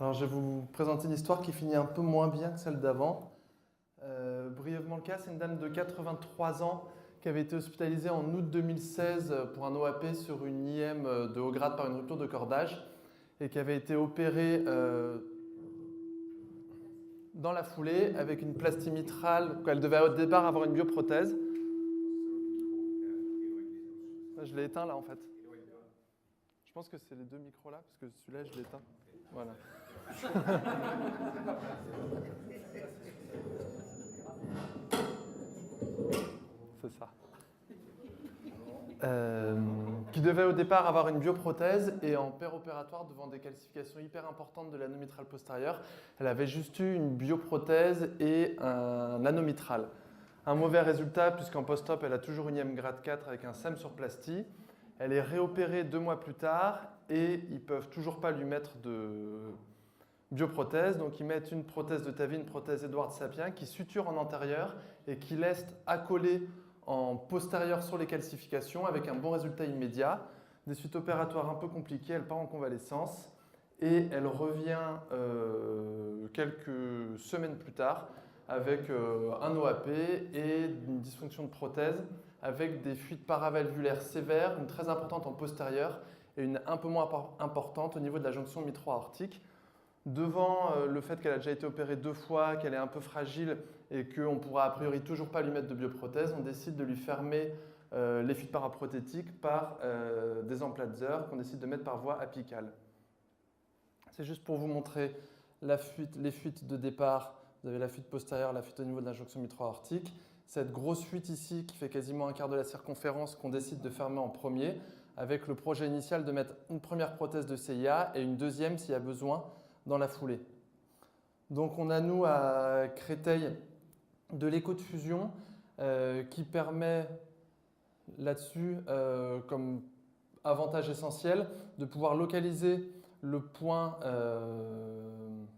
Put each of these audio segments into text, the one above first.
Alors, je vais vous présenter une histoire qui finit un peu moins bien que celle d'avant. Brièvement le cas, c'est une dame de 83 ans qui avait été hospitalisée en août 2016 pour un OAP sur une IM de haut grade par une rupture de cordage et qui avait été opérée dans la foulée avec une plastie mitrale. Elle devait au départ avoir une bioprothèse. Je l'ai éteint là en fait. Je pense que c'est les deux micros là, parce que celui-là je l'ai éteint. Voilà. C'est ça. Qui devait au départ avoir une bioprothèse et en péropératoire, devant des calcifications hyper importantes de l'anneau mitral postérieur, elle avait juste eu une bioprothèse et un anneau mitral. Un mauvais résultat puisqu'en post-op, elle a toujours une IM grade 4 avec un SEM sur plastie. Elle est réopérée 2 mois plus tard et ils ne peuvent toujours pas lui mettre de bioprothèse. Donc ils mettent une prothèse de Tavi, une prothèse Edward Sapien qui suture en antérieur et qui laisse accoler en postérieur sur les calcifications avec un bon résultat immédiat. Des suites opératoires un peu compliquées, elle part en convalescence et elle revient quelques semaines plus tard avec un OAP et une dysfonction de prothèse avec des fuites paravalvulaires sévères, une très importante en postérieur et une un peu moins importante au niveau de la jonction mitro-aortique. Devant le fait qu'elle a déjà été opérée 2 fois, qu'elle est un peu fragile et qu'on ne pourra a priori toujours pas lui mettre de bioprothèse, on décide de lui fermer les fuites paraprothétiques par des emplatzers qu'on décide de mettre par voie apicale. C'est juste pour vous montrer les fuites de départ. Vous avez la fuite postérieure, la fuite au niveau de l'injonction mitro-aortique. Cette grosse fuite ici qui fait quasiment un quart de la circonférence qu'on décide de fermer en premier, avec le projet initial de mettre une première prothèse de CIA et une deuxième s'il y a besoin dans la foulée. Donc on a nous à Créteil de l'écho de fusion qui permet là-dessus comme avantage essentiel de pouvoir localiser le point,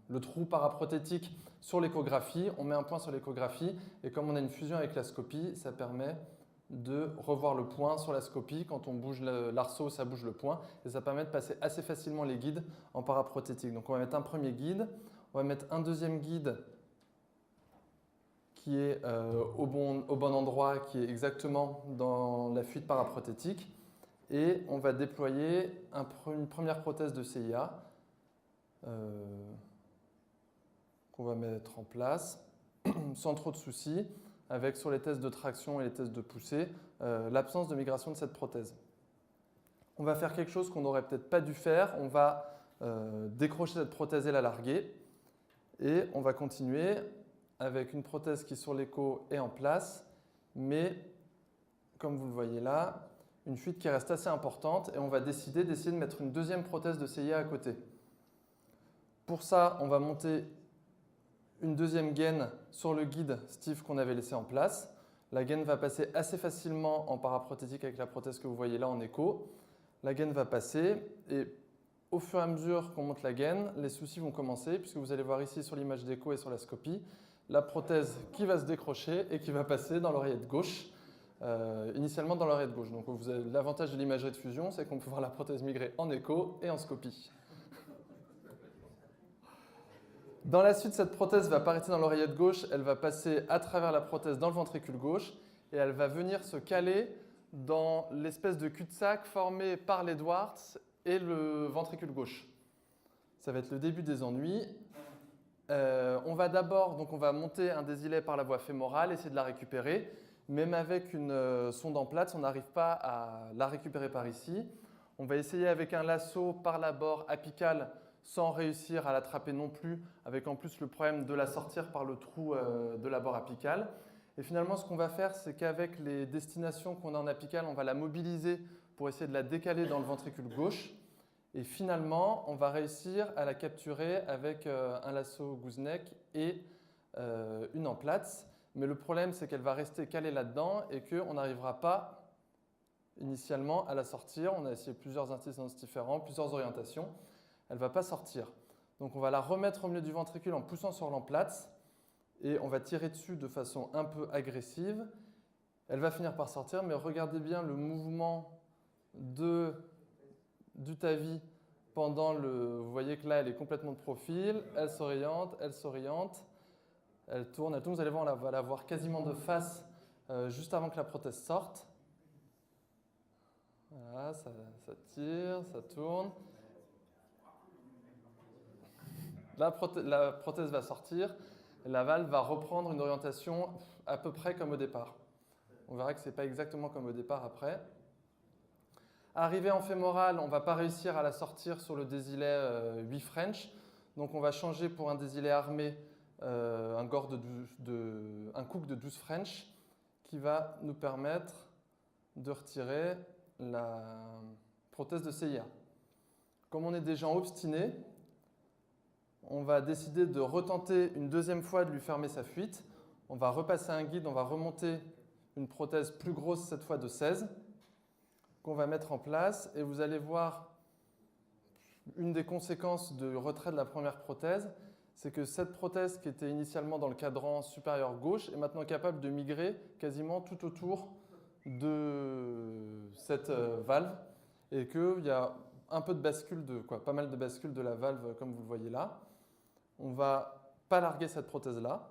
le trou paraprothétique sur l'échographie. On met un point sur l'échographie et comme on a une fusion avec la scopie, ça permet de revoir le point sur la scopie. Quand on bouge l'arceau, ça bouge le point et ça permet de passer assez facilement les guides en paraprothétique. Donc on va mettre un premier guide, on va mettre un deuxième guide qui est au bon endroit, qui est exactement dans la fuite paraprothétique. Et on va déployer une première prothèse de CIA qu'on va mettre en place sans trop de soucis, avec sur les tests de traction et les tests de poussée, l'absence de migration de cette prothèse. On va faire quelque chose qu'on n'aurait peut-être pas dû faire, on va décrocher cette prothèse et la larguer, et on va continuer avec une prothèse qui sur l'écho est en place, mais comme vous le voyez là, une fuite qui reste assez importante et on va décider d'essayer de mettre une deuxième prothèse de CIA à côté. Pour ça, on va monter une deuxième gaine sur le guide Steve qu'on avait laissé en place. La gaine va passer assez facilement en paraprothétique avec la prothèse que vous voyez là en écho. La gaine va passer et au fur et à mesure qu'on monte la gaine, les soucis vont commencer puisque vous allez voir ici sur l'image d'écho et sur la scopie la prothèse qui va se décrocher et qui va passer dans l'oreillette gauche. Initialement dans l'oreillette gauche. Donc l'avantage de l'imagerie de fusion, c'est qu'on peut voir la prothèse migrer en écho et en scopie. Dans la suite, cette prothèse va pas rester dans l'oreillette gauche, elle va passer à travers la prothèse dans le ventricule gauche et elle va venir se caler dans l'espèce de cul-de-sac formé par l'Edwards et le ventricule gauche. Ça va être le début des ennuis. On va d'abord, donc on va monter un désilet par la voie fémorale, essayer de la récupérer. Même avec une sonde en plate, on n'arrive pas à la récupérer par ici. On va essayer avec un lasso par la bord apicale sans réussir à l'attraper non plus, avec en plus le problème de la sortir par le trou de la bord apicale. Et finalement, ce qu'on va faire, c'est qu'avec les destinations qu'on a en apicale, on va la mobiliser pour essayer de la décaler dans le ventricule gauche. Et finalement, on va réussir à la capturer avec un lasso gooseneck et une en plate. Mais le problème, c'est qu'elle va rester calée là-dedans et qu'on n'arrivera pas initialement à la sortir. On a essayé plusieurs incidences différents, plusieurs orientations. Elle ne va pas sortir. Donc on va la remettre au milieu du ventricule en poussant sur l'emplate et on va tirer dessus de façon un peu agressive. Elle va finir par sortir, mais regardez bien le mouvement du Tavi Vous voyez que là, elle est complètement de profil, elle s'oriente, elle tourne. Vous allez voir, on va la voir quasiment de face juste avant que la prothèse sorte. Voilà, ça tire, ça tourne. La prothèse va sortir, la valve va reprendre une orientation à peu près comme au départ. On verra que ce n'est pas exactement comme au départ après. Arrivé en fémorale, on ne va pas réussir à la sortir sur le désilet 8 French. Donc on va changer pour un désilet armé, un cook de 12 French qui va nous permettre de retirer la prothèse de CIA. Comme on est des gens obstinés, on va décider de retenter une deuxième fois de lui fermer sa fuite. On va repasser un guide, on va remonter une prothèse plus grosse, cette fois de 16, qu'on va mettre en place. Et vous allez voir une des conséquences du retrait de la première prothèse, c'est que cette prothèse qui était initialement dans le cadran supérieur gauche est maintenant capable de migrer quasiment tout autour de cette valve et qu'il y a un peu de bascule, pas mal de bascule de la valve comme vous le voyez là. On ne va pas larguer cette prothèse-là.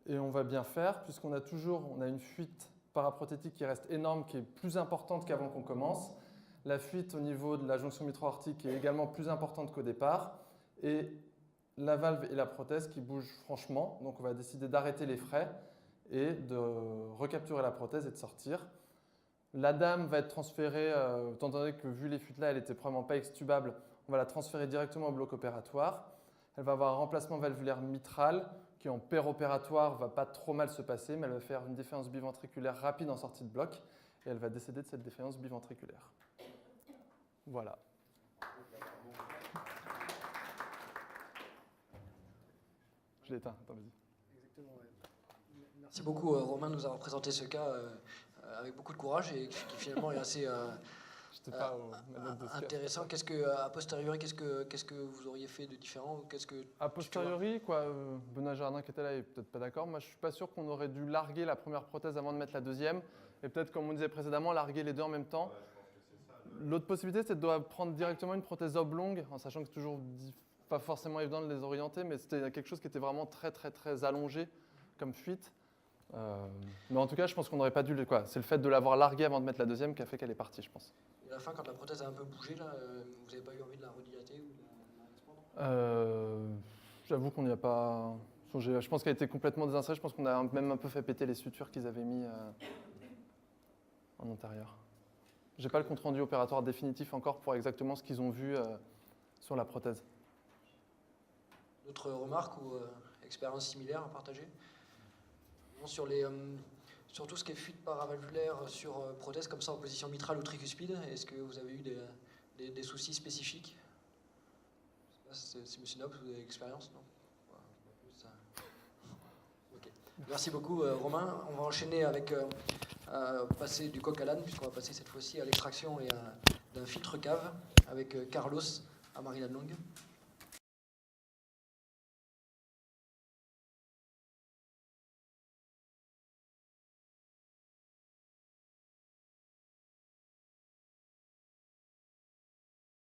Et on va bien faire, puisqu'on a une fuite paraprothétique qui reste énorme, qui est plus importante qu'avant qu'on commence. La fuite au niveau de la jonction mitro-aortique est également plus importante qu'au départ. Et la valve et la prothèse qui bougent franchement. Donc on va décider d'arrêter les frais et de recapturer la prothèse et de sortir. La dame va être transférée, étant donné que vu les fuites là, elle n'était probablement pas extubable, on va la transférer directement au bloc opératoire. Elle va avoir un remplacement valvulaire mitral qui en péropératoire va pas trop mal se passer, mais elle va faire une défaillance biventriculaire rapide en sortie de bloc et elle va décéder de cette défaillance biventriculaire. Voilà. Je l'éteins, attends, vas-y. Exactement, ouais. Merci beaucoup Romain de nous avoir présenté ce cas avec beaucoup de courage et qui finalement est assez intéressant. Qu'est-ce que, a posteriori, qu'est-ce que vous auriez fait de différent? A posteriori, Benoît Jardin qui était là est peut-être pas d'accord. Moi, je suis pas sûr qu'on aurait dû larguer la première prothèse avant de mettre la deuxième. Et peut-être, comme on disait précédemment, larguer les deux en même temps. L'autre possibilité, c'est de prendre directement une prothèse oblongue, en sachant que c'est toujours pas forcément évident de les orienter, mais c'était quelque chose qui était vraiment très, très, très allongé comme fuite. Mais en tout cas, je pense qu'on n'aurait pas dû... C'est le fait de l'avoir larguée avant de mettre la deuxième qui a fait qu'elle est partie, je pense. Et à la fin, quand la prothèse a un peu bougé, là, vous n'avez pas eu envie de la redilater ou de la expandre? J'avoue qu'on n'y a pas songé. Je pense qu'elle était complètement désinsérée. Je pense qu'on a même un peu fait péter les sutures qu'ils avaient mis en antérieur. Je n'ai pas le compte-rendu opératoire définitif encore pour exactement ce qu'ils ont vu sur la prothèse. D'autres remarques ou expériences similaires à partager? Sur tout ce qui est fuite paravalvulaire sur prothèse comme ça en position mitrale ou tricuspide, est-ce que vous avez eu des soucis spécifiques? C'est M. Nobs, vous avez l'expérience, non? Okay. Merci beaucoup Romain. On va enchaîner avec passer du coq à l'âne, puisqu'on va passer cette fois-ci à l'extraction d'un filtre cave avec Carlos à Marie-Lanne Longue.